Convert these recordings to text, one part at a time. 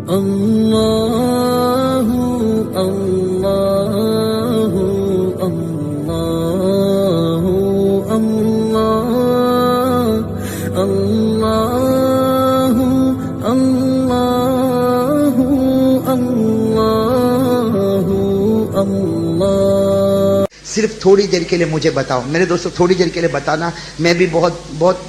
اللہ اللہ اللہ اللہ اللہ اللہ اللہ اللہ۔ صرف تھوڑی دیر کے لیے مجھے بتاؤ میرے دوستو، تھوڑی دیر کے لیے بتانا۔ میں بھی بہت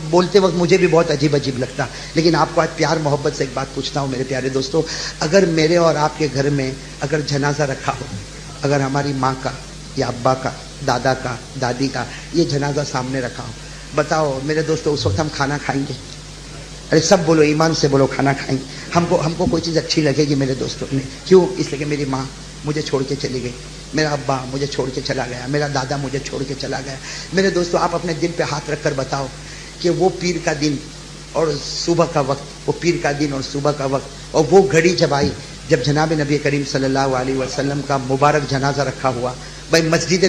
بولتے وقت مجھے بھی بہت عجیب لگتا، لیکن آپ کو آج پیار محبت سے ایک بات پوچھتا ہوں میرے پیارے دوستو۔ اگر میرے اور آپ کے گھر میں اگر جنازہ رکھا ہو، اگر ہماری ماں کا یا ابا کا، دادا کا، دادی کا یہ جنازہ سامنے رکھا ہو، بتاؤ میرے دوستو اس وقت ہم کھانا کھائیں گے؟ ارے سب بولو، ایمان سے بولو، کھانا کھائیں گے؟ ہم کو کوئی چیز اچھی لگے گی میرے دوستوں نے؟ کیوں؟ اس لیے کہ میری ماں مجھے چھوڑ کے چلی گئی، میرا ابا مجھے چھوڑ کے چلا گیا، میرا دادا مجھے چھوڑ کے چلا گیا۔ میرے دوستو آپ اپنے دل پہ ہاتھ رکھ کر بتاؤ کہ وہ پیر کا دن اور صبح کا وقت، وہ پیر کا دن اور صبح کا وقت اور وہ گھڑی جب آئی جب جناب نبی کریم صلی اللہ علیہ وسلم کا مبارک جنازہ رکھا ہوا، بھائی مسجد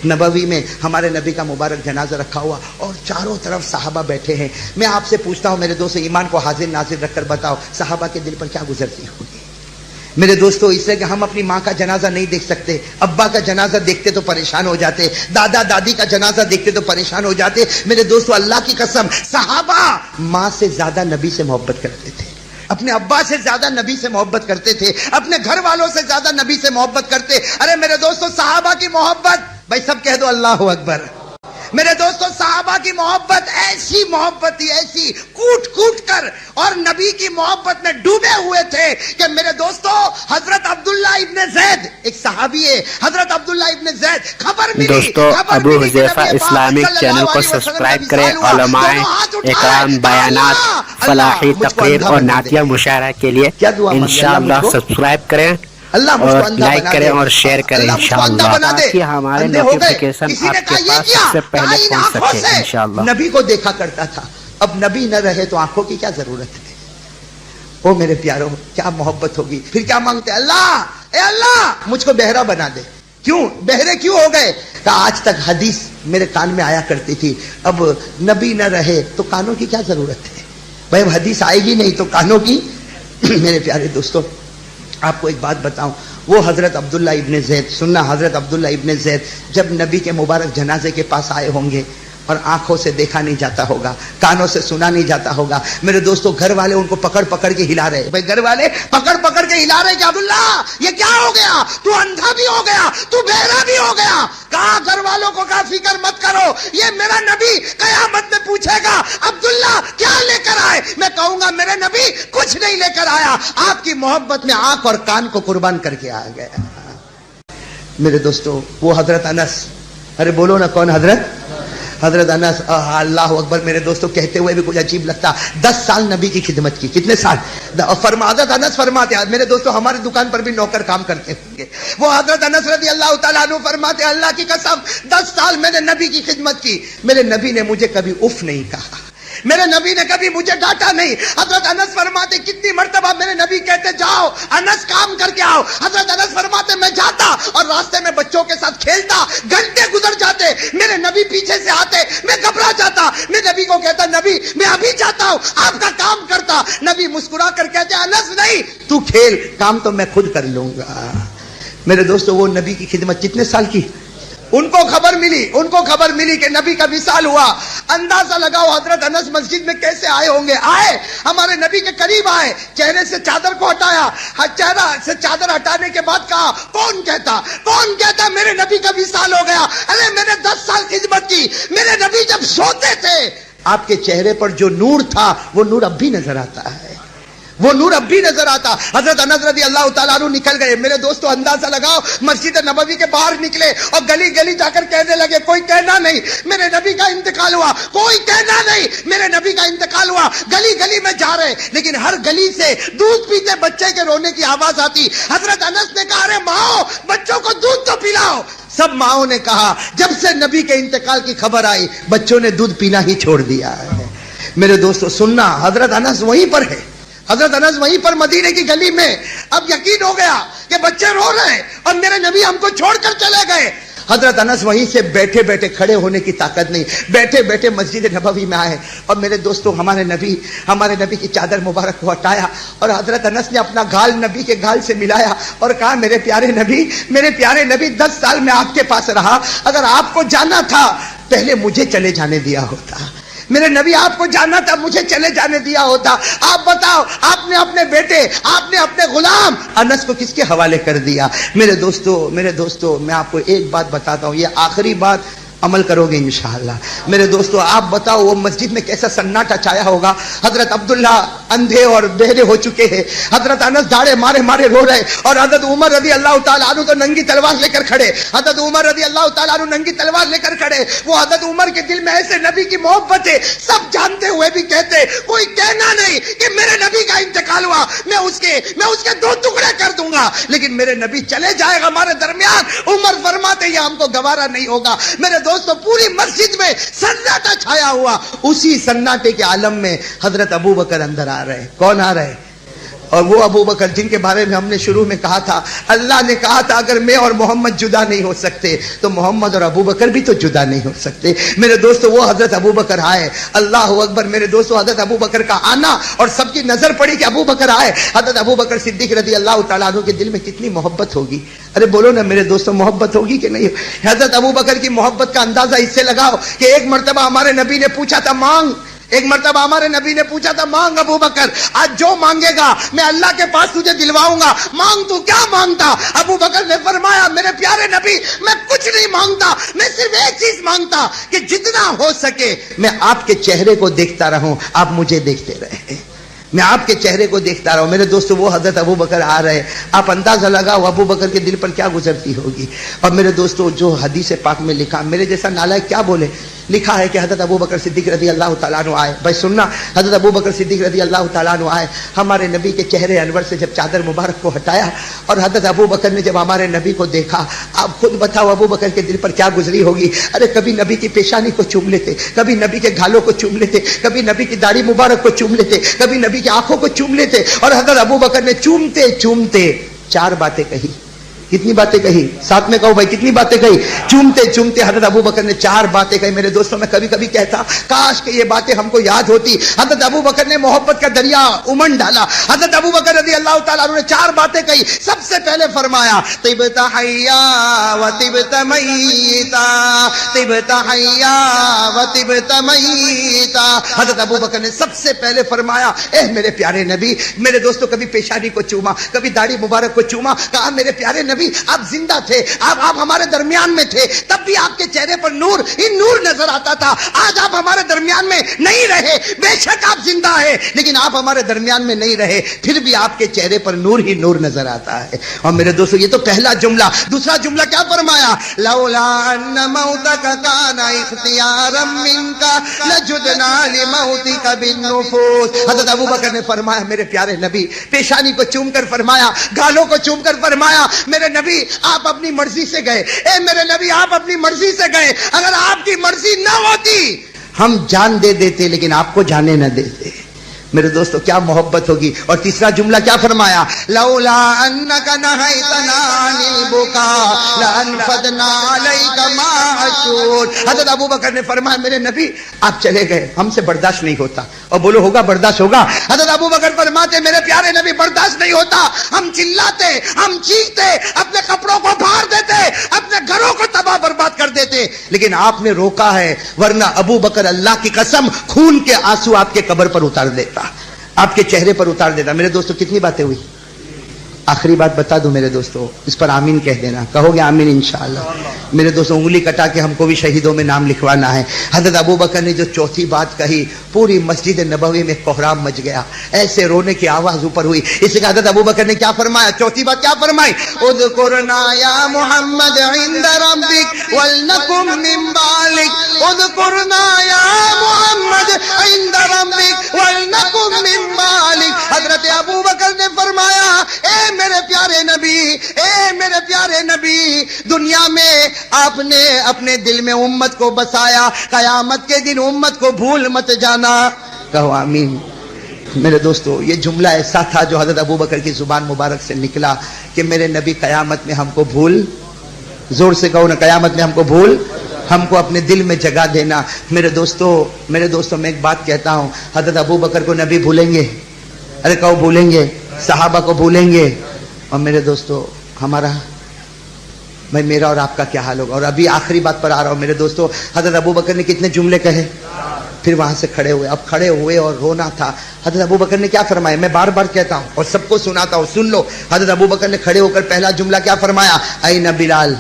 نبوی میں ہمارے نبی کا مبارک جنازہ رکھا ہوا اور چاروں طرف صحابہ بیٹھے ہیں۔ میں آپ سے پوچھتا ہوں میرے دوستو، ایمان کو حاضر ناظر رکھ کر بتاؤ صحابہ کے دل پر کیا گزرتی ہوگی؟ میرے دوستو اس لیے کہ ہم اپنی ماں کا جنازہ نہیں دیکھ سکتے، ابا کا جنازہ دیکھتے تو پریشان ہو جاتے، دادا دادی کا جنازہ دیکھتے تو پریشان ہو جاتے۔ میرے دوستو اللہ کی قسم صحابہ ماں سے زیادہ نبی سے محبت کرتے تھے، اپنے ابا سے زیادہ نبی سے محبت کرتے تھے، اپنے گھر والوں سے زیادہ نبی سے محبت کرتے۔ ارے میرے دوستو صحابہ کی محبت، بھائی سب کہہ دو اللہ اکبر۔ میرے دوستو صحابہ کی محبت ایسی محبت تھی، ایسی کوٹ کوٹ کر اور نبی کی محبت میں ڈوبے ہوئے تھے کہ میرے دوستو حضرت عبداللہ ابن زید ایک صحابی ہے، حضرت عبداللہ ابن زید خبر ملی دوستو ابو حذیفہ اسلامک چینل کو سبسکرائب کریں، علماء اکرام بیانات، فلاحی تقریر اور نعتیہ مشاعرہ کے لیے انشاءاللہ سبسکرائب کریں اور لائک کریں اور شیئر کریں انشاءاللہ، تاکہ ہمارے نوٹیفیکیشن آپ کے پاس سب سے پہلے پہنچ سکے انشاءاللہ۔ نبی کو دیکھا کرتا تھا، اب نبی نہ رہے تو آنکھوں کی کیا ضرورت ہے؟ او میرے پیاروں کیا محبت ہوگی، پھر کیا مانگتے؟ اللہ اے اللہ مجھ کو بہرا بنا دے۔ کیوں بہرے کیوں ہو گئے؟ آج تک حدیث میرے کان میں آیا کرتی تھی، اب نبی نہ رہے تو کانوں کی کیا ضرورت ہے؟ بھائی حدیث آئے گی نہیں تو کانوں کی؟ میرے پیارے دوستوں آپ کو ایک بات بتاؤں، وہ حضرت عبداللہ ابن زید، سننا، حضرت عبداللہ ابن زید جب نبی کے مبارک جنازے کے پاس آئے ہوں گے اور آنکھوں سے دیکھا نہیں جاتا ہوگا، کانوں سے سنا نہیں جاتا ہوگا، میرے دوستو گھر والے ان کو پکڑ پکڑ کے ہلا رہے، بھائی گھر والے پکڑ پکڑ کے ہلا رہے کہ عبداللہ یہ کیا ہو گیا، تو اندھا بھی ہو گیا، تو بہرا بھی ہو گیا۔ کہا گھر والوں کو کہا فکر مت کرو، یہ میرا نبی قیامت میں پوچھے گا عبداللہ کیا لے کر آئے، میں کہوں گا میرے نبی کچھ نہیں لے کر آیا، آپ کی محبت میں آنکھ اور کان کو قربان کر کے آ گیا۔ میرے دوستو وہ حضرت انس، ارے بولو نا کون حضرت انس، اللہ اکبر۔ میرے دوستو کہتے ہوئے بھی کچھ عجیب لگتا، 10 سال نبی کی خدمت کی، کتنے سال؟ حضرت انس فرماتے ہیں، میرے دوستو ہماری دکان پر بھی نوکر کام کرتے ہوں گے، وہ حضرت انس رضی اللہ تعالیٰ عنہ فرماتے ہیں اللہ کی قسم 10 سال میں نے نبی کی خدمت کی، میرے نبی نے مجھے کبھی اف نہیں کہا، میرے نبی نے کبھی مجھے ڈانٹا نہیں۔ حضرت انس فرماتے کتنی مرتبہ میرے نبی کہتے جاؤ انس کام کر کے آؤ، حضرت انس فرماتے میں جاتا اور راستے میں بچوں کے ساتھ کھیلتا، گھنٹے گزر جاتے، میرے نبی پیچھے سے آتے، میں گھبرا جاتا، میں نبی کو کہتا نبی میں ابھی جاتا ہوں، آپ کا کام کرتا، نبی مسکرا کر کہتے انس نہیں تو کھیل، کام تو میں خود کر لوں گا۔ میرے دوستو وہ نبی کی خدمت کتنے سال کی؟ ان کو خبر ملی کہ نبی کا وصال ہوا، اندازہ لگاؤ حضرت انس مسجد میں کیسے آئے ہوں گے، آئے ہمارے نبی کے قریب آئے، چہرے سے چادر کو ہٹایا، چہرہ سے چادر ہٹانے کے بعد کہا کون کہتا میرے نبی کا وصال ہو گیا؟ ارے میں نے 10 سال خدمت کی، میرے نبی جب سوتے تھے آپ کے چہرے پر جو نور تھا وہ نور اب بھی نظر آتا ہے، وہ نور اب بھی نظر آتا۔ حضرت انس رضی اللہ تعالیٰ عنہ نکل گئے، میرے دوستو اندازہ لگاؤ مسجد نبوی کے باہر نکلے اور گلی گلی جا کر کہنے لگے کوئی کہنا نہیں میرے نبی کا انتقال ہوا، کوئی کہنا نہیں میرے نبی کا انتقال ہوا۔ گلی گلی میں جا رہے لیکن ہر گلی سے دودھ پیتے بچے کے رونے کی آواز آتی۔ حضرت انس نے کہا ارے ماؤ بچوں کو دودھ تو پلاؤ۔ سب ماؤں نے کہا جب سے نبی کے انتقال کی خبر آئی بچوں نے دودھ پینا ہی چھوڑ دیا ہے۔ میرے دوستو سننا، حضرت انس وہیں پر ہے، حضرت انس وہیں پر مدینے کی گلی میں۔ اب یقین ہو گیا کہ بچے رو رہے ہیں اور میرے نبی ہم کو چھوڑ کر چلے گئے۔ حضرت انس وہیں سے بیٹھے بیٹھے، کھڑے ہونے کی طاقت نہیں، بیٹھے بیٹھے مسجد نبوی میں آئے اور میرے دوستوں ہمارے نبی کی چادر مبارک کو ہٹایا اور حضرت انس نے اپنا گال نبی کے گال سے ملایا اور کہا میرے پیارے نبی 10 سال میں آپ کے پاس رہا، اگر آپ کو جانا تھا پہلے مجھے چلے جانے دیا ہوتا، میرے نبی آپ کو جانا تھا مجھے چلے جانے دیا ہوتا، آپ بتاؤ آپ نے اپنے بیٹے، آپ نے اپنے غلام انس کو کس کے حوالے کر دیا؟ میرے دوستو میں آپ کو ایک بات بتاتا ہوں، یہ آخری بات، عمل کرو گے انشاءاللہ۔ میرے دوستو آپ بتاؤ وہ مسجد میں کیسا سناٹا چھایا ہوگا۔ حضرت عبداللہ اندھے اور بہرے ہو چکے ہیں، حضرت انس داڑے مارے رو رہے، اور حضرت عمر رضی اللہ تعالیٰ عنہ تو ننگی تلوار لے کر کھڑے، حضرت عمر رضی اللہ تعالیٰ عنہ ننگی تلوار لے کر کھڑے۔ وہ حضرت عمر کے دل میں ایسے نبی کی محبت ہے، سب جانتے ہوئے بھی کہتے کوئی کہنا نہیں کہ میرے نبی کا انتقال ہوا میں اس کے 2 ٹکڑے کر دوں گا، لیکن میرے نبی چلے جائے گا ہمارے درمیان۔ عمر فرماتے یہ ہم کو گوارا نہیں ہوگا۔ میرے دوستو پوری مسجد میں سناٹا چھایا ہوا، اسی سناٹے کے عالم میں حضرت ابو بکر اندر آ رہے۔ کون آ رہے؟ اور وہ ابو بکر جن کے بارے میں ہم نے شروع میں کہا تھا، اللہ نے کہا تھا اگر میں اور محمد جدا نہیں ہو سکتے تو محمد اور ابو بکر بھی تو جدا نہیں ہو سکتے۔ میرے دوستو وہ حضرت ابو بکر آئے، اللہ اکبر۔ میرے دوستو حضرت ابو بکر کا آنا اور سب کی نظر پڑی کہ ابو بکر آئے۔ حضرت ابو بکر صدیق رضی اللہ تعالیٰ عنہ کے دل میں کتنی محبت ہوگی، ارے بولو نا میرے دوستو، محبت ہوگی کہ نہیں؟ حضرت ابو بکر کی محبت کا اندازہ اس سے لگاؤ کہ ایک مرتبہ ہمارے نبی نے پوچھا تھا مانگ ابو بکر، آج جو مانگے گا میں اللہ کے پاس تجھے دلواؤں گا، مانگ تو کیا مانگتا؟ ابو بکر نے فرمایا میرے پیارے نبی میں کچھ نہیں مانگتا، میں صرف ایک چیز مانگتا کہ جتنا ہو سکے میں آپ کے چہرے کو دیکھتا رہوں، آپ مجھے دیکھتے رہے، میں آپ کے چہرے کو دیکھتا رہا ہوں۔ میرے دوستو وہ حضرت ابو بکر آ رہے، آپ اندازہ لگاؤ ابو بکر کے دل پر کیا گزرتی ہوگی۔ اور میرے دوستو جو حدیث پاک میں لکھا، میرے جیسا نالائق کیا بولے، لکھا ہے کہ حضرت ابو بکر صدیق رضی اللہ تعالیٰ عنہ آئے۔ بھائی سننا، حضرت ابو بکر صدیق رضی اللہ تعالیٰ عنہ آئے، ہمارے نبی کے چہرے انور سے جب چادر مبارک کو ہٹایا اور حضرت ابو بکر نے جب ہمارے نبی کو دیکھا، آپ خود بتاؤ ابو بکر کے دل پر کیا گزری ہوگی۔ ارے کبھی نبی کی پیشانی کو چوم لیتے، کبھی نبی کے گھالوں کو چوم لیتے، کبھی نبی کی داڑھی مبارک کو چوم لیتے، کبھی نبی کی آنکھوں کو چوم لیتے۔ اور حضرت ابو بکر نے چومتے چومتے 4 باتیں کہی۔ کتنی باتیں کہی؟ ساتھ میں کہو بھائی کتنی باتیں کہی؟ چومتے چومتے حضرت ابو بکر نے 4 باتیں کہی۔ میرے دوستوں میں کبھی کبھی کہتا کاش کہ یہ باتیں ہم کو یاد ہوتی۔ حضرت ابو بکر نے محبت کا دریا امنڈ ڈالا۔ حضرت ابو بکر رضی اللہ تعالیٰ عنہ نے 4 باتیں کہی۔ سب سے پہلے فرمایا طبت حیا و طبت میتا، طبت حیا و طبت میتا۔ حضرت ابو بکر نے سب سے پہلے فرمایا اے میرے پیارے نبی، میرے دوستوں کبھی پیشانی کو چوما، کبھی داڑھی مبارک کو چوما، کہا میرے پیارے نبی آپ زندہ تھے، آپ ہمارے درمیان میں تھے، تب بھی آپ کے چہرے پر نور نظر آتا تھا۔ آج آپ ہمارے درمیان میں نہیں رہے، بے شک آپ زندہ ہے لیکن آپ ہمارے درمیان میں نہیں رہے، پھر بھی آپ کے چہرے پر نور ہی نور نظر آتا ہے۔ اور میرے دوستو یہ تو پہلا جملہ۔ دوسرا جملہ کیا فرمایا؟ لولا ان موتک کان اختیارا منک لجدنا لموتک بالنفوس۔ حضرت ابو بکر نے فرمایا میرے پیارے نبی، پیشانی کو چوم کر فرمایا، گالوں کو چوم کر فرمایا میرے نبی آپ اپنی مرضی سے گئے، اے میرے نبی آپ اپنی مرضی سے گئے، اگر آپ کی مرضی نہ ہوتی ہم جان دے دیتے لیکن آپ کو جانے نہ دیتے۔ میرے دوستو کیا محبت ہوگی۔ اور تیسرا جملہ کیا فرمایا؟ لولا انک نہیتنا عن البکاء لانفضنا علیک معشور۔ حضرت ابو بکر نے فرمایا میرے نبی آپ چلے گئے، ہم سے برداشت نہیں ہوتا۔ اور بولو ہوگا برداشت ہوگا؟ حضرت ابو بکر فرماتے میرے پیارے نبی برداشت نہیں ہوتا، ہم چلاتے، ہم چیختے، اپنے کپڑوں کو پھاڑ دیتے، اپنے گھروں کو تباہ برباد کر دیتے، لیکن آپ نے روکا ہے، ورنہ ابو بکر اللہ کی قسم خون کے آنسو آپ کے قبر پر اتار دیتا، آپ کے چہرے پر اتار دیتا۔ میرے دوستو کتنی باتیں ہوئی؟ آخری بات بتا دوں میرے دوستو، اس پر آمین کہہ دینا، کہو گے آمین انشاءاللہ؟ میرے دوستو انگلی کٹا کے ہم کو بھی شہیدوں میں نام لکھوانا ہے۔ حضرت ابو بکر نے جو چوتھی بات کہی، پوری مسجد نبوی میں کوہرام مچ گیا، ایسے رونے کی آواز اوپر ہوئی۔ اس لیے حضرت ابو بکر نے کیا فرمایا؟ چوتھی بات کیا فرمائی؟ اذکرنا یا محمد عند ربک ولنکم من بالک، اذکرنا یا محمد عند ربک ولنکم من بالک۔ حضرت ابو بکر نے فرمایا اے میرے پیارے نبی، اے میرے پیارے نبی، دنیا میں آپ نے اپنے دل میں امت کو بسایا، قیامت کے دن امت کو بھول مت جانا۔ کہو آمین۔ میرے دوستو یہ جملہ ایسا تھا جو حضرت ابو بکر کی زبان مبارک سے نکلا کہ میرے نبی قیامت میں ہم کو بھول زور سے کہو نا قیامت میں ہم کو بھول ہم کو اپنے دل میں جگہ دینا. میرے دوستوں میں ایک بات کہتا ہوں, حضرت ابو بکر کو نبی بھولیں گے؟ ارے کہو بھولیں گے؟ صحابہ کو بھولیں گے؟ اور میرے دوستوں میرا اور آپ کا کیا حال ہوگا؟ اور ابھی آخری بات پر آ رہا ہوں میرے دوستوں, حضرت ابو بکر نے کتنے جملے کہے, پھر وہاں سے کھڑے ہوئے. اب کھڑے ہوئے اور رونا تھا. حضرت ابو بکر نے کیا فرمایا؟ میں بار بار کہتا ہوں اور سب کو سناتا ہوں, سن لو. حضرت ابو بکر نے کھڑے ہو کر پہلا جملہ کیا فرمایا؟ این بلال.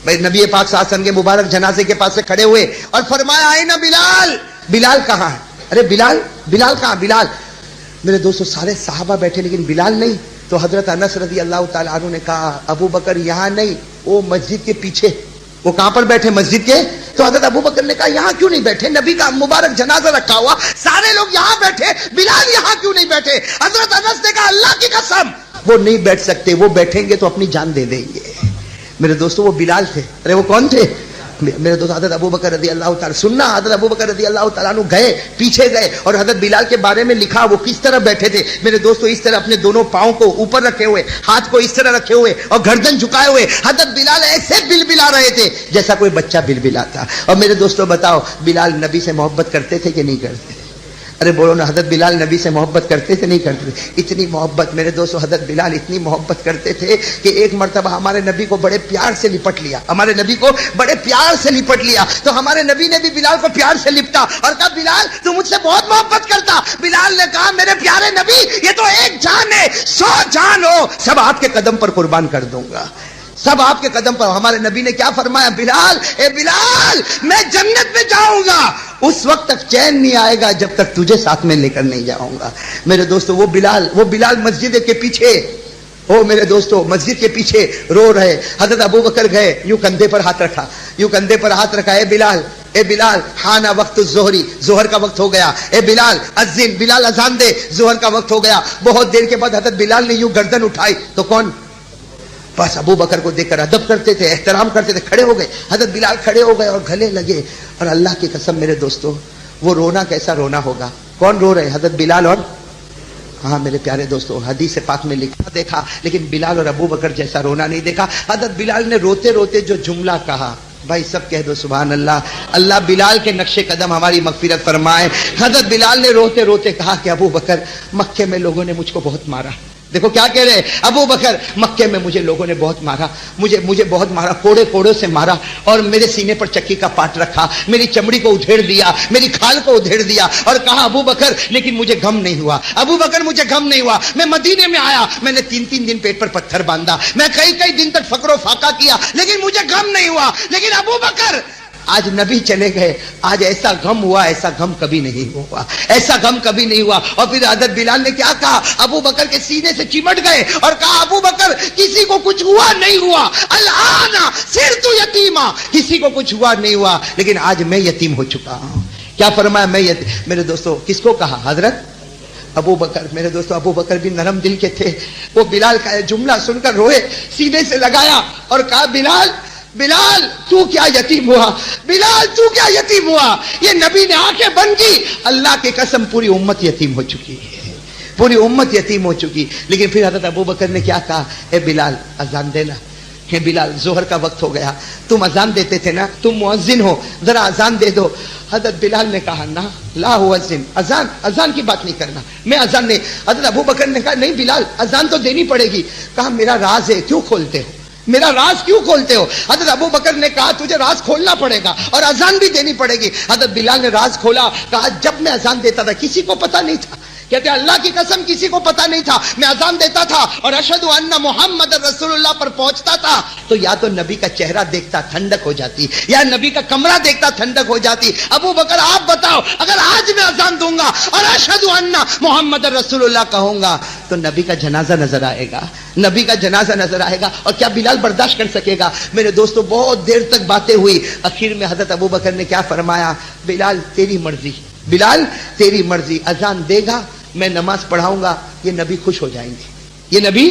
بھائی نبی پاک صلی اللہ علیہ وسلم کے مبارک جنازے کے پاس سے کھڑے ہوئے اور فرمایا این بلال. بلال کہاں ہے؟ ارے بلال کہاں؟ بلال. میرے دوستوں سارے صحابہ بیٹھے لیکن بلال نہیں. تو حضرت انس رضی اللہ تعالیٰ عنہ نے کہا ابو بکر یہاں نہیں, وہ مسجد کے پیچھے. وہ کہاں پر بیٹھے؟ مسجد کے. تو حضرت ابو بکر نے کہا یہاں کیوں نہیں بیٹھے؟ نبی کا مبارک جنازہ رکھا ہوا, سارے لوگ یہاں بیٹھے, بلال یہاں کیوں نہیں بیٹھے؟ حضرت انس نے کہا اللہ کی قسم وہ نہیں بیٹھ سکتے, وہ بیٹھیں گے تو اپنی جان دے دیں گے. میرے دوستوں وہ بلال تھے. ارے وہ کون تھے؟ میرے دوست حضرت ابو بکر رضی اللہ تعالیٰ, سننا, حضرت ابو بکر رضی اللہ تعالیٰ عنہ گئے, پیچھے گئے اور حضرت بلال کے بارے میں لکھا وہ کس طرح بیٹھے تھے. میرے دوستوں اس طرح اپنے دونوں پاؤں کو اوپر رکھے ہوئے, ہاتھ کو اس طرح رکھے ہوئے اور گردن جھکائے ہوئے حضرت بلال ایسے بلبلا رہے تھے جیسا کوئی بچہ بلبلاتا. اور میرے دوستوں بتاؤ بلال نبی سے محبت کرتے تھے کہ نہیں کرتے؟ ارے بولو نا, حضرت بلال نبی سے محبت کرتے تھے نہیں کرتے تھے؟ اتنی محبت میرے دوستوں, حضرت بلال اتنی محبت کرتے تھے کہ ایک مرتبہ ہمارے نبی کو بڑے پیار سے لپٹ لیا. ہمارے نبی کو بڑے پیار سے لپٹ لیا تو ہمارے نبی نے بھی بلال کو پیار سے لپٹا اور کہا بلال تو مجھ سے بہت محبت کرتا. بلال نے کہا میرے پیارے نبی یہ تو ایک جان ہے, 100 جان ہو سب آپ کے قدم پر قربان کر دوں گا, سب آپ کے قدم پر. ہمارے نبی نے کیا فرمایا؟ بلال, اے بلال میں جنت میں جاؤں گا اس وقت تک چین نہیں آئے گا جب تک تجھے ساتھ میں لے کر نہیں جاؤں گا. میرے دوستو وہ بلال مسجد کے پیچھے, میرے دوستو مسجد کے پیچھے رو رہے. حضرت ابو بکر گئے, یوں کندھے پر ہاتھ رکھا, اے بلال حان وقت الظہری, ظہر کا وقت ہو گیا. اے بلال اذن, بلال اذان دے, ظہر کا وقت ہو گیا. بہت دیر کے بعد حضرت بلال نے یوں گردن اٹھائی تو کون؟ بس ابو بکر کو دیکھ کر ادب کرتے تھے, احترام کرتے تھے, کھڑے ہو گئے. حضرت بلال کھڑے ہو گئے اور گلے لگے. اور اللہ کی قسم میرے دوستو وہ رونا کیسا رونا ہوگا. کون رو رہے؟ حضرت بلال اور ہاں میرے پیارے دوستو حدیث پاک میں لکھا دیکھا لیکن بلال اور ابو بکر جیسا رونا نہیں دیکھا. حضرت بلال نے روتے روتے جو جملہ کہا, بھائی سب کہہ دو سبحان اللہ. اللہ بلال کے نقش قدم ہماری مغفرت فرمائے. حضرت بلال نے روتے روتے کہا کہ ابو بکر مکے میں لوگوں نے مجھ کو بہت مارا. دیکھو کیا کہہ رہے, ابو بکر مکے میں مجھے لوگوں نے بہت مارا, مجھے بہت مارا, کوڑوں سے مارا اور میرے سینے پر چکی کا پاٹ رکھا, میری چمڑی کو ادھیڑ دیا, میری کھال کو ادھیڑ دیا اور کہا ابو بکر لیکن مجھے غم نہیں ہوا. ابو بکر مجھے غم نہیں ہوا. میں مدینے میں آیا, میں نے 3 دن پیٹ پر پتھر باندھا, میں کئی دن تک فقر و فاقہ کیا لیکن مجھے غم نہیں ہوا. لیکن ابو بکر آج نبی چلے گئے, آج ایسا غم ہوا, ایسا غم کبھی نہیں ہوا, ایسا غم کبھی نہیں ہوا. اور پھر حضرت بلال نے کیا کہا؟ ابو بکر کے سینے سے چمٹ گئے اور کہا ابو بکر کسی کو کچھ ہوا نہیں ہوا, الآن صرت یتیما, کسی کو کچھ ہوا نہیں ہوا لیکن آج میں یتیم ہو چکا ہوں. کیا فرمایا؟ میں یتیم. میرے دوستو کس کو کہا؟ حضرت ابو بکر. میرے دوستو ابو بکر بھی نرم دل کے تھے. وہ بلال کا جملہ سن کر روئے, سینے سے لگایا اور کہا بلال تو کیا یتیم ہوا, بلال تو کیا یتیم ہوا. یہ نبی نے آنکھیں بند کی, اللہ کی قسم پوری امت یتیم ہو چکی ہے, پوری امت یتیم ہو چکی. لیکن پھر حضرت ابو بکر نے کیا کہا؟ اے بلال اذان دینا. کہ بلال ظہر کا وقت ہو گیا, تم اذان دیتے تھے نا, تم مؤذن ہو, ذرا اذان دے دو. حضرت بلال نے کہا نا لا اذن, اذان کی بات نہیں کرنا, میں اذان نہیں. حضرت ابو بکر نے کہا نہیں بلال اذان تو دینی پڑے گی. کہا میرا راز ہے, کیوں کھولتے ہو, میرا راز کیوں کھولتے ہو؟ حضرت ابو بکر نے کہا تجھے راز کھولنا پڑے گا اور اذان بھی دینی پڑے گی. حضرت بلال نے راز کھولا, کہا جب میں اذان دیتا تھا کسی کو پتہ نہیں تھا. کہتے اللہ کی قسم کسی کو پتہ نہیں تھا, میں اذان دیتا تھا اور اشہد ان محمد رسول اللہ پر پہنچتا تھا تو یا تو نبی کا چہرہ دیکھتا ٹھنڈک ہو جاتی یا نبی کا کمرہ دیکھتا ٹھنڈک ہو جاتی. ابو بکر آپ بتاؤ اگر آج میں اذان دوں گا اور اشہد ان محمد رسول اللہ کہوں گا تو نبی کا جنازہ نظر آئے گا, نبی کا جنازہ نظر آئے گا, اور کیا بلال برداشت کر سکے گا؟ میرے دوستو بہت دیر تک باتیں ہوئی, اخیر میں حضرت ابو بکر نے کیا فرمایا؟ بلال تیری مرضی, بلال تیری مرضی, اذان دے گا میں نماز پڑھاؤں گا, یہ نبی خوش ہو جائیں گے, یہ نبی.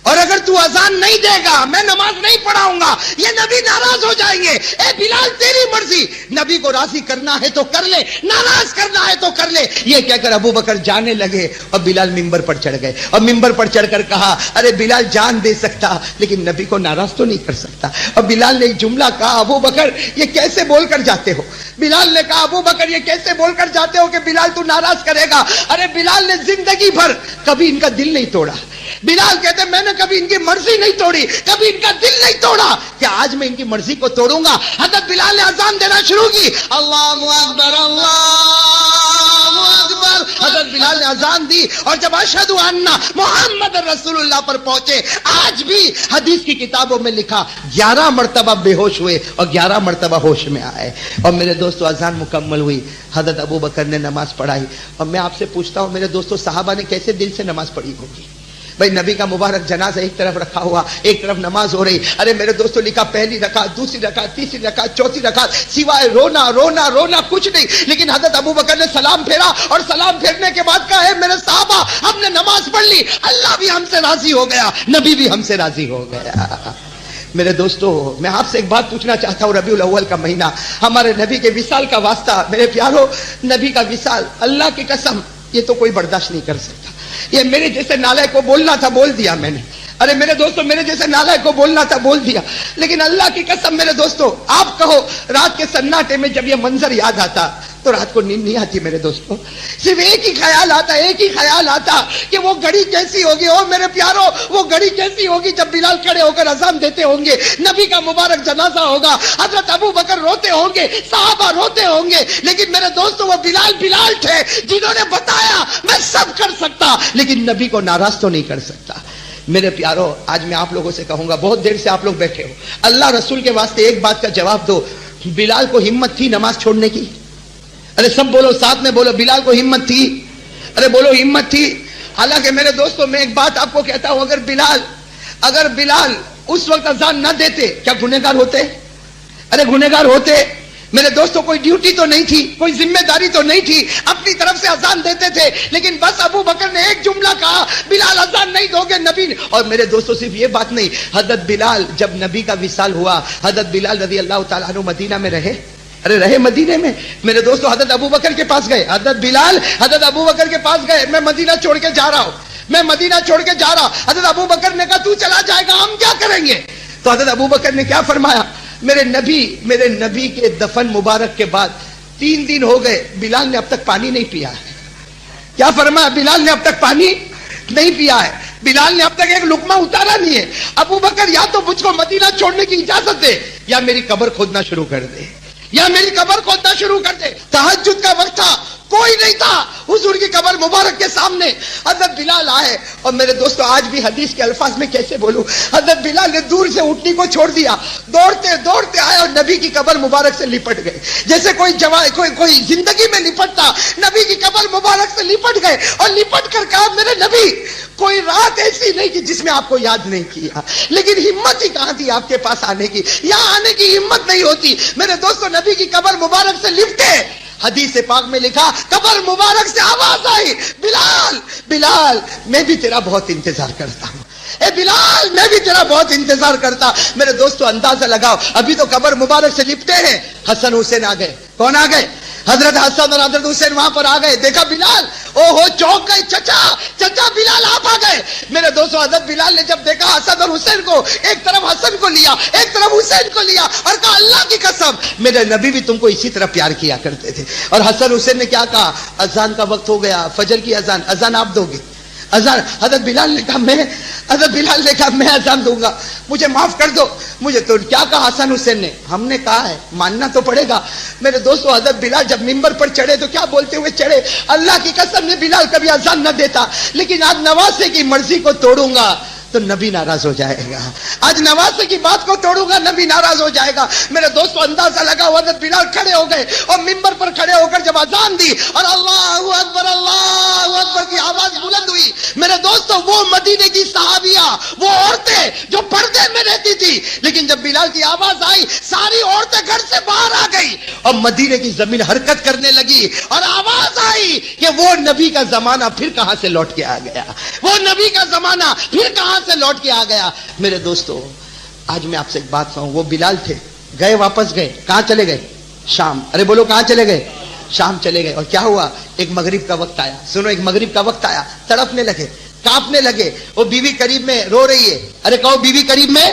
اور اگر تو اذان نہیں دے گا میں نماز نہیں پڑھاؤں گا یہ نبی ناراض ہو جائیں گے. اے بلال تیری مرضی, نبی کو راضی کرنا ہے تو کر لے, ناراض کرنا ہے تو کر لے. یہ کہہ کر ابو بکر جانے لگے اور بلال ممبر پر چڑھ گئے اور ممبر پر چڑھ کر کہا ارے بلال جان دے سکتا لیکن نبی کو ناراض تو نہیں کر سکتا. اور بلال نے ایک جملہ کہا ابو بکر یہ کیسے بول کر جاتے ہو. بلال نے کہا ابو بکر یہ کیسے بول کر جاتے ہو کہ بلال تو ناراض کرے گا. ارے بلال نے زندگی بھر کبھی ان کا دل نہیں توڑا. بلال کہتے میں نے کبھی ان کی مرضی نہیں توڑی, کبھی ان کا دل نہیں توڑا, کیا آج میں ان کی مرضی کو توڑوں گا. حضرت بلال نے اذان دینا شروع کی, اللہ اکبر اللہ اکبر. حضرت بلال نے اذان دی اور جب اشہد ان محمد رسول اللہ پر پہنچے, آج بھی حدیث کی کتابوں میں لکھا 11 مرتبہ بے ہوش ہوئے اور 11 مرتبہ ہوش میں آئے. اور میرے دوستو اذان مکمل ہوئی, حضرت ابو بکر نے نماز پڑھائی. اور میں آپ سے پوچھتا ہوں میرے دوستو صحابہ نے کیسے دل سے نماز پڑھی ہوگی. بھائی نبی کا مبارک جنازہ ایک طرف رکھا ہوا, ایک طرف نماز ہو رہی. ارے میرے دوستوں لکھا پہلی رکعت, دوسری رکعت, تیسری رکعت, چوتھی رکعت, سوائے رونا رونا رونا کچھ نہیں. لیکن حضرت ابو بکر نے سلام پھیرا اور سلام پھیرنے کے بعد کہا ہے میرے صحابہ ہم نے نماز پڑھ لی, اللہ بھی ہم سے راضی ہو گیا, نبی بھی ہم سے راضی ہو گیا. میرے دوستو میں آپ سے ایک بات پوچھنا چاہتا ہوں. ربیع الاول کا مہینہ, ہمارے نبی کے وصال کا واسطہ. میرے پیارو نبی کا وصال اللہ کی قسم یہ تو کوئی برداشت نہیں کر سکتا. یہ میرے جیسے نالائق کو بولنا تھا بول دیا میں نے. ارے میرے دوستو میرے جیسے نالائق کو بولنا تھا بول دیا. لیکن اللہ کی قسم میرے دوستو آپ کہو رات کے سناٹے میں جب یہ منظر یاد آتا تو رات کو نیند نہیں آتی. میرے دوستو صرف ایک ہی خیال آتا, ایک ہی خیال آتا کہ وہ گھڑی کیسی ہوگی. او میرے پیارو وہ گھڑی کیسی ہوگی جب بلال کھڑے ہو کر اذان دیتے ہوں گے, نبی کا مبارک جنازہ ہوگا, حضرت ابو بکر روتے ہوں گے, صحابہ روتے ہوں گے. لیکن میرے دوستو وہ بلال تھے جنہوں نے بتایا میں سب کر سکتا لیکن نبی کو ناراض تو نہیں کر سکتا. میرے پیارو آج میں آپ لوگوں سے کہوں گا, بہت دیر سے آپ لوگ بیٹھے ہو, اللہ رسول کے واسطے ایک بات کا جواب دو. بلال کو ہمت تھی نماز چھوڑنے کی؟ ارے سب بولو, ساتھ میں بولو, بلال کو ہمت تھی؟ ارے بولو ہمت تھی. حالانکہ میرے دوستو میں ایک بات آپ کو کہتا ہوں, اگر بلال اس وقت اذان نہ دیتے کیا گنہگار ہوتے؟ ارے گنہگار ہوتے. میرے دوستو کوئی ڈیوٹی تو نہیں تھی, کوئی ذمہ داری تو نہیں تھی, اپنی طرف سے اذان دیتے تھے. لیکن بس ابو بکر نے ایک جملہ کہا بلال اذان نہیں دو گے نبی. اور میرے دوستو صرف یہ بات نہیں, حضرت بلال جب نبی کا وصال ہوا حضرت بلال رضی اللہ تعالیٰ عنہ مدینہ میں رہے. ارے رہے مدینے میں. میرے دوستو حضرت ابو بکر کے پاس گئے, حضرت بلال حضرت ابو بکر کے پاس گئے, میں مدینہ چھوڑ کے جا رہا ہوں, میں مدینہ چھوڑ کے جا رہا. حضرت ابو بکر نے کہا تو چلا جائے گا ہم کیا کریں گے؟ تو حضرت ابو بکر نے کیا فرمایا, میرے نبی کے دفن مبارک کے بعد 3 دن ہو گئے بلال نے اب تک پانی نہیں پیا ہے. کیا فرمایا؟ بلال نے اب تک پانی نہیں پیا ہے, بلال نے اب تک ایک لقمہ اتارا نہیں ہے. ابو بکر یا تو مجھ کو مدینہ چھوڑنے کی اجازت دے یا میری قبر کھودنا شروع کر دے, یا میری قبر کھودنا شروع کر دے. تہجد کا وقت تھا, کوئی نہیں تھا حضور کی قبر مبارک کے سامنے. حضرت بلال آئے اور میرے دوستو آج بھی حدیث کے الفاظ میں کیسے بولوں, حضرت بلال نے دور سے اٹھنی کو چھوڑ دیا, دوڑتے دوڑتے آئے اور نبی کی قبر مبارک سے لپٹ گئے. جیسے کوئی زندگی میں لپٹتا, نبی کی قبر مبارک سے لپٹ گئے اور لپٹ کر کہا میرے نبی کوئی رات ایسی نہیں کہ جس میں آپ کو یاد نہیں کیا, لیکن ہمت ہی کہاں تھی آپ کے پاس آنے کی, یہاں آنے کی ہمت نہیں ہوتی. میرے دوستو نبی کی قبر مبارک سے لپٹے, حدیث پاک میں لکھا قبر مبارک سے آواز آئی بلال بلال میں بھی تیرا بہت انتظار کرتا ہوں, اے بلال میں بھی تیرا بہت انتظار کرتا. میرے دوستو اندازہ لگاؤ, ابھی تو قبر مبارک سے لپٹے ہیں, حسن حسین آ گئے. کون آ گئے؟ حضرت حسن اور حضرت حسین وہاں پر آ گئے. دیکھا بلال, او ہو چونک گئے, چچا بلال آپ آ گئے. میرے دوستو حضرت بلال نے جب دیکھا حسن اور حسین کو, ایک طرف حسن کو لیا ایک طرف حسین کو لیا اور کہا اللہ کی قسم میرے نبی بھی تم کو اسی طرح پیار کیا کرتے تھے. اور حسن حسین نے کیا کہا, اذان کا وقت ہو گیا, فجر کی اذان آپ دو گے؟ اذان. حضرت بلال نے کہا میں اذان دوں گا, مجھے معاف کر دو مجھے. تو کیا کہا حسن حسین نے, ہم نے کہا ہے ماننا تو پڑے گا. میرے دوستو حضرت بلال جب ممبر پر چڑھے تو کیا بولتے ہوئے چڑھے, اللہ کی قسم میں بلال کبھی اذان نہ دیتا, لیکن آج نواسے کی مرضی کو توڑوں گا تو نبی ناراض ہو جائے گا, آج نواسے کی بات کو توڑوں گا نبی ناراض ہو جائے گا. میرے دوستو اندازہ لگا, حضرت بلال کھڑے ہو گئے اور ممبر پر کھڑے ہو کر جب اذان دی اور اللہ اکبر کی آواز بلند ہوئی. میرے دوستو وہ مدینے کی صحابیہ, وہ عورتیں جو پردے میں رہتی تھی, لیکن جب بلال کی آواز آئی ساری عورتیں گھر سے باہر آ گئی اور مدینے کی زمین حرکت کرنے لگی اور آواز آئی کہ وہ نبی کا زمانہ پھر کہاں سے لوٹ کے آ گیا, وہ نبی کا زمانہ پھر کہاں جہاں سے لوٹ کے آ گیا. میرے دوستو آج میں آپ سے ایک بات کہوں, وہ بلال تھے, گئے واپس گئے, کہاں چلے گئے؟ شام. ارے بولو کہاں چلے گئے؟ شام چلے گئے. اور کیا ہوا؟ ایک مغرب کا وقت آیا. سنو, ایک مغرب کا وقت آیا, تڑپنے لگے, کانپنے لگے. وہ بیوی قریب میں رو رہی ہے. ارے کہو بیوی قریب میں.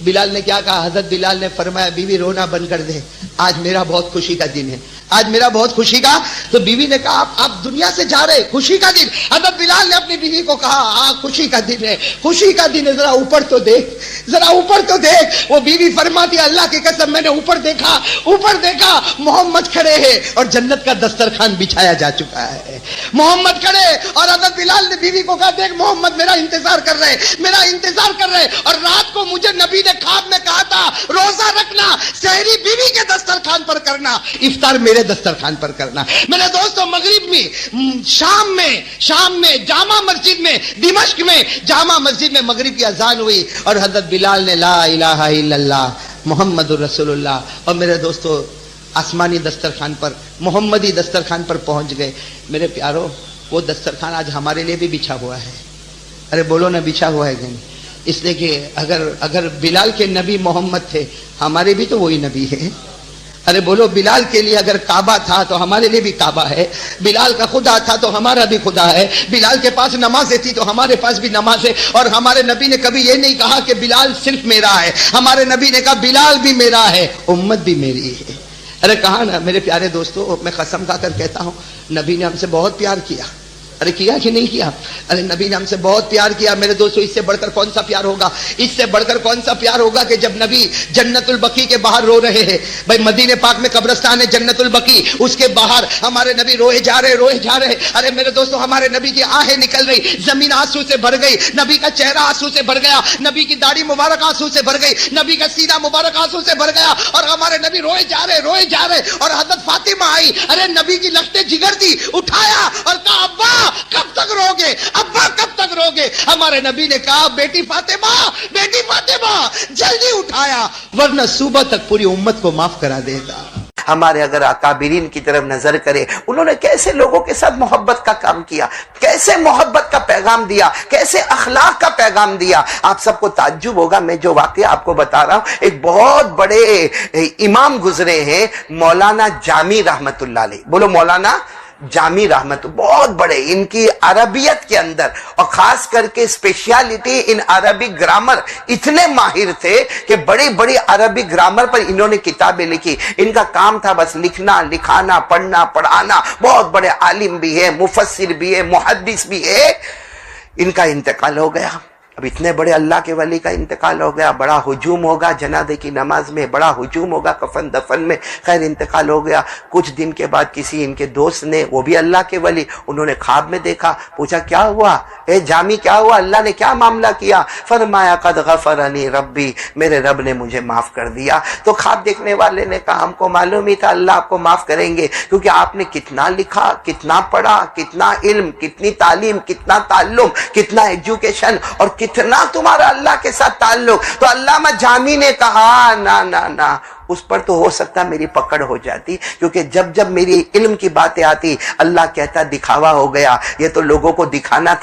بلال نے کیا کہا؟ حضرت بلال نے فرمایا بیوی رونا بند کر دے, آج میرا بہت خوشی کا دن ہے, آج میرا بہت خوشی کا. تو بیوی نے کہا آپ دنیا سے جا رہے, خوشی کا دن. حضرت بلال نے اپنی بیوی کو کہا ہاں خوشی کا دن ہے, خوشی کا دن ہے, ذرا اوپر تو دیکھ, ذرا اوپر تو دیکھ. وہ بیوی فرماتی اللہ کی قسم میں نے اوپر دیکھا محمد کھڑے ہیں اور جنت کا دسترخوان بچھایا جا چکا ہے, محمد کھڑے. اور حضرت بلال نے بیوی کو کہا دیکھ محمد میرا انتظار کر رہے. اور رات کو مجھے نبی نے خواب میں کہا تھا روزہ رکھنا, سحری بیوی کے دسترخوان پر کرنا, افطار میرے دسترخوان پر کرنا. میرے دوستو مغرب میں, شام میں جامع مسجد میں, دمشق میں جامع مسجد میں مغرب کی اذان ہوئی اور حضرت بلال نے لا الہ الا اللہ محمد الرسول اللہ. اور میرے دوستو آسمانی دسترخوان پر, محمدی دسترخوان پر پہنچ گئے. میرے پیارو وہ دسترخوان آج ہمارے لیے بھی بچھا ہوا ہے. ارے بولو نا بچھا ہوا ہے کہ نہیں؟ اس لیے کہ اگر بلال کے نبی محمد تھے, ہمارے بھی تو وہی نبی ہے. ارے بولو بلال کے لیے اگر کعبہ تھا تو ہمارے لیے بھی کعبہ ہے, بلال کا خدا تھا تو ہمارا بھی خدا ہے, بلال کے پاس نمازیں تھی تو ہمارے پاس بھی نماز ہے. اور ہمارے نبی نے کبھی یہ نہیں کہا کہ بلال صرف میرا ہے, ہمارے نبی نے کہا بلال بھی میرا ہے, امت بھی میری ہے. ارے کہا نا میرے پیارے دوستو, میں قسم کھا کر کہتا ہوں نبی نے ہم سے بہت پیار کیا. ارے کیا کہ نہیں کیا؟ ارے نبی نے ہم سے بہت پیار کیا. میرے دوستو اس سے بڑھ کر کون سا پیار ہوگا؟ اس سے بڑھ کر کون سا پیار ہوگا کہ جب نبی جنت البقیع کے باہر رو رہے ہیں. بھائی مدینے پاک میں قبرستان ہے جنت البقیع, اس کے باہر ہمارے نبی روئے جا رہے. ارے میرے دوستو ہمارے نبی کی آہیں نکل رہی, زمین آنسو سے بھر گئی, نبی کا چہرہ آنسو سے بھر گیا, نبی کی داڑھی مبارک آنسو سے بھر گئی, نبی کا سینہ مبارک آنسو سے بھر گیا. اور ہمارے نبی روئے جا رہے. اور حضرت فاطمہ آئی, ارے نبی کی لخت جگر تھی, اٹھایا اور کہا ابا کب تک روگے, ابا کب تک روگے. ہمارے نبی نے کہا بیٹی فاطمہ جلدی اٹھایا ورنہ صبح تک پوری امت کو معاف کرا دے گا. ہمارے اگر اکابرین کی طرف نظر کرے, انہوں نے کیسے لوگوں کے ساتھ محبت کا کام کیا, کیسے محبت کا پیغام دیا, کیسے اخلاق کا پیغام دیا. آپ سب کو تعجب ہوگا, میں جو واقعہ آپ کو بتا رہا ہوں, ایک بہت بڑے امام گزرے ہیں مولانا جامی رحمت اللہ علیہ. بولو مولانا جامی رحمت, بہت بڑے, ان کی عربیت کے اندر اور خاص کر کے اسپیشلٹی ان عربی گرامر, اتنے ماہر تھے کہ بڑی بڑی عربی گرامر پر انہوں نے کتابیں لکھی. ان کا کام تھا بس لکھنا, لکھانا, پڑھنا, پڑھانا. بہت بڑے عالم بھی ہے, مفسر بھی ہے, محدث بھی ہے. ان کا انتقال ہو گیا. اب اتنے بڑے اللہ کے ولی کا انتقال ہو گیا, بڑا ہجوم ہوگا جنازے کی نماز میں, بڑا ہجوم ہوگا کفن دفن میں. خیر انتقال ہو گیا. کچھ دن کے بعد کسی ان کے دوست نے, وہ بھی اللہ کے ولی, انہوں نے خواب میں دیکھا, پوچھا کیا ہوا اے جامی, کیا ہوا, اللہ نے کیا معاملہ کیا؟ فرمایا قد غفرنی ربی, میرے رب نے مجھے معاف کر دیا. تو خواب دیکھنے والے نے کہا ہم کو معلوم ہی تھا اللہ آپ کو معاف کریں گے, کیونکہ آپ نے کتنا لکھا, کتنا پڑھا, کتنا علم, کتنی تعلیم, کتنا تعلم, کتنا ایجوکیشن اور کتنا تمہارا اللہ کے ساتھ تعلق. تو علامہ جامی نے کہا نا اس پر تو ہو سکتا میری پکڑ ہو جاتی, کیونکہ جب میری علم کی باتیں آتی اللہ کہتا دکھاوا ہو گیا, یہ تو لوگوں کو دکھانا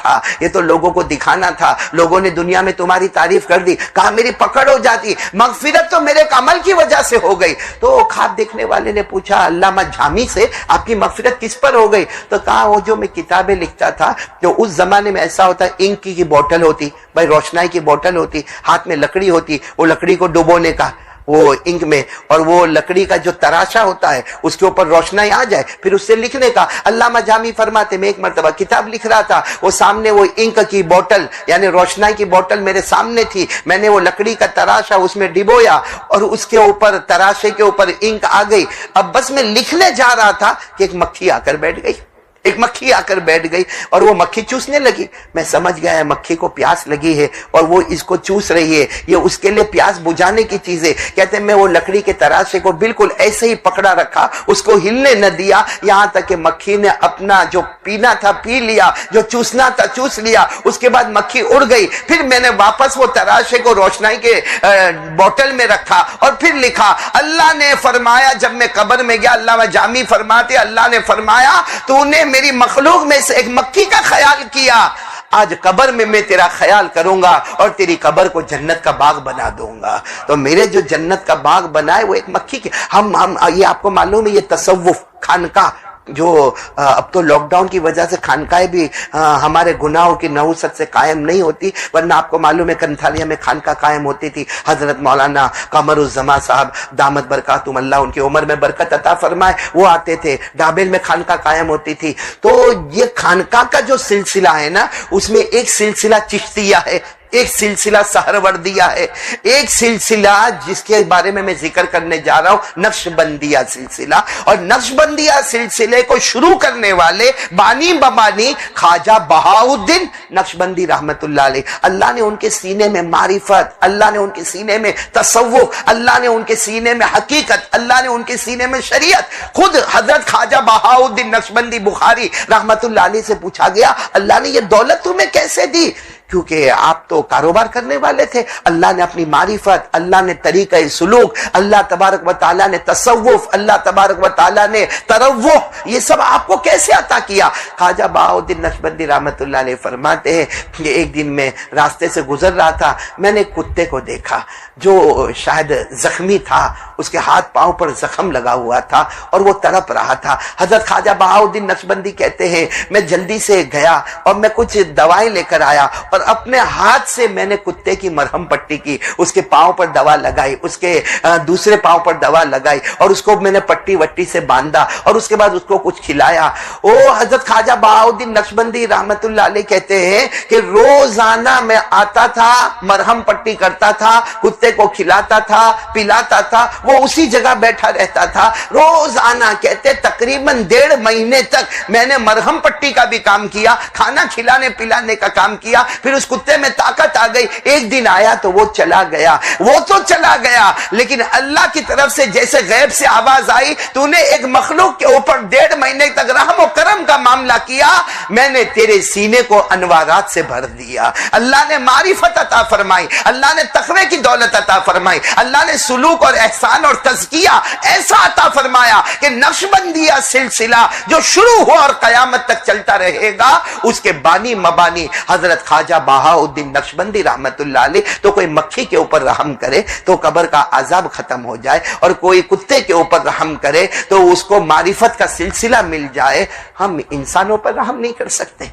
تھا, لوگوں نے دنیا میں تمہاری تعریف کر دی. کہا میری پکڑ ہو جاتی, مغفرت تو میرے عمل کی وجہ سے ہو گئی. تو خواب دیکھنے والے نے پوچھا علامہ جامی سے آپ کی مغفرت کس پر ہو گئی؟ تو کہا وہ جو میں کتابیں لکھتا تھا, جو اس زمانے میں ایسا ہوتا, انک کی بوٹل ہوتی, بھائی روشنائی کی بوٹل ہوتی, ہاتھ میں لکڑی ہوتی, وہ لکڑی کو ڈبونے کا وہ انک میں, اور وہ لکڑی کا جو تراشا ہوتا ہے اس کے اوپر روشنائی آ جائے, پھر اس سے لکھنے کا. علامہ جامی فرماتے میں ایک مرتبہ کتاب لکھ رہا تھا, وہ سامنے وہ انک کی بوٹل یعنی روشنائی کی بوٹل میرے سامنے تھی, میں نے وہ لکڑی کا تراشا اس میں ڈبویا اور اس کے اوپر تراشے کے اوپر انک آ گئی. اب بس میں لکھنے جا رہا تھا کہ ایک مکھی آ کر بیٹھ گئی اور وہ مکھی چوسنے لگی. میں سمجھ گیا مکھی کو پیاس لگی ہے اور وہ اس کو چوس رہی ہے, یہ اس کے لیے پیاس بجھانے کی چیز ہے. کہتے ہیں میں وہ لکڑی کے تراشے کو بالکل ایسے ہی پکڑا رکھا, اس کو ہلنے نہ دیا, یہاں تک کہ مکھی نے اپنا جو پینا تھا پی لیا, جو چوسنا تھا چوس لیا. اس کے بعد مکھی اڑ گئی. پھر میں نے واپس وہ تراشے کو روشنائی کے بوتل میں رکھا اور پھر لکھا. اللہ نے فرمایا جب میں قبر میں گیا, علامہ جامی فرماتے اللہ نے فرمایا تو نے میری مخلوق میں سے ایک مکھی کا خیال کیا, آج قبر میں تیرا خیال کروں گا اور تیری قبر کو جنت کا باغ بنا دوں گا. تو میرے جو جنت کا باغ بنائے وہ ایک مکھی کے ہم یہ آپ کو معلوم ہے، یہ تصوف خانقاہ جو اب تو لاک ڈاؤن کی وجہ سے خانقاہیں بھی ہمارے گناہوں کی نحوست سے قائم نہیں ہوتی، ورنہ آپ کو معلوم ہے کنتھالیا میں خانقاہ قائم ہوتی تھی. حضرت مولانا قمر الزما صاحب دامت برکاتہم اللہ ان کی عمر میں برکت عطا فرمائے، وہ آتے تھے. ڈابل میں خانقاہ قائم ہوتی تھی. تو یہ خانقاہ کا جو سلسلہ ہے نا، اس میں ایک سلسلہ چشتیہ ہے، ایک سلسلہ سہروردیہ ہے، ایک سلسلہ جس کے بارے میں ذکر کرنے جا رہا ہوں نقش بندیہ سلسلہ. اور نقش بندیہ سلسلے کو شروع کرنے والے بانی ببانی خواجہ بہاؤالدین نقش بندی رحمت اللہ علیہ. اللہ نے ان کے سینے میں معرفت، اللہ نے ان کے سینے میں تصوف، اللہ نے ان کے سینے میں حقیقت، اللہ نے ان کے سینے میں شریعت. خود حضرت خواجہ بہاؤالدین نقش بندی بخاری رحمت اللہ علیہ سے پوچھا گیا اللہ نے یہ دولت تمہیں کیسے دی؟ کیونکہ آپ تو کاروبار کرنے والے تھے. اللہ نے اپنی معرفت، اللہ نے طریقہ سلوک، اللہ تبارک و تعالیٰ نے تصوف، اللہ تبارک و تعالیٰ نے تروح، یہ سب آپ کو کیسے عطا کیا؟ خواجہ بہاؤالدین نقشبندی رحمت اللہ علیہ فرماتے ہیں کہ ایک دن میں راستے سے گزر رہا تھا، میں نے ایک کتے کو دیکھا جو شاید زخمی تھا، اس کے ہاتھ پاؤں پر زخم لگا ہوا تھا اور وہ تڑپ رہا تھا. حضرت خواجہ بہاؤالدین نقشبندی کہتے ہیں میں جلدی سے گیا اور میں کچھ دوائیں لے کر آیا اور اپنے ہاتھ سے میں نے کتے کی مرہم پٹی کی، اس کے پاؤں پر دوا لگائی، اس کے دوسرے پاؤں پر دوا لگائی اور اس کو میں نے پٹی وٹی سے باندھا اور اس کے بعد اس کو کچھ کھلایا. حضرت خواجہ بہاؤالدین نقشبندی رحمت اللہ علیہ کہتے ہیں کہ روزانہ میں آتا تھا، مرہم پٹی کرتا تھا، کتے کو کھلاتا تھا، پلاتا تھا، وہ اسی جگہ بیٹھا رہتا تھا روزانہ. کہتے تقریباً 1.5 مہینے تک میں نے مرہم پٹی کا بھی کام کیا، کھانا کھلانے پلانے کا کام کیا. پھر اس کتے میں طاقت آ گئی. ایک دن آیا تو وہ چلا گیا، وہ تو چلا گیا، لیکن اللہ کی طرف سے جیسے غیب سے آواز آئی تو نے ایک مخلوق کے اوپر 1.5 مہینے تک رحم و کرم کا معاملہ کیا، میں نے تیرے سینے کو انوارات سے بھر دیا. اللہ نے معرفت عطا فرمائی، اللہ نے تقوی کی دولت عطا فرمائی، اللہ نے سلوک اور احسان اور تزکیہ ایسا عطا فرمایا کہ نقشبندیہ سلسلہ جو شروع ہوا اور قیامت تک چلتا رہے گا، اس کے بانی مبانی حضرت خواجہ بہاؤالدین نقشبندی رحمت اللہ علیہ. تو کوئی مکھی کے اوپر رحم کرے تو قبر کا عذاب ختم ہو جائے، اور کوئی کتے کے اوپر رحم کرے تو اس کو معرفت کا سلسلہ مل جائے. ہم انسانوں پر رحم نہیں کر سکتے.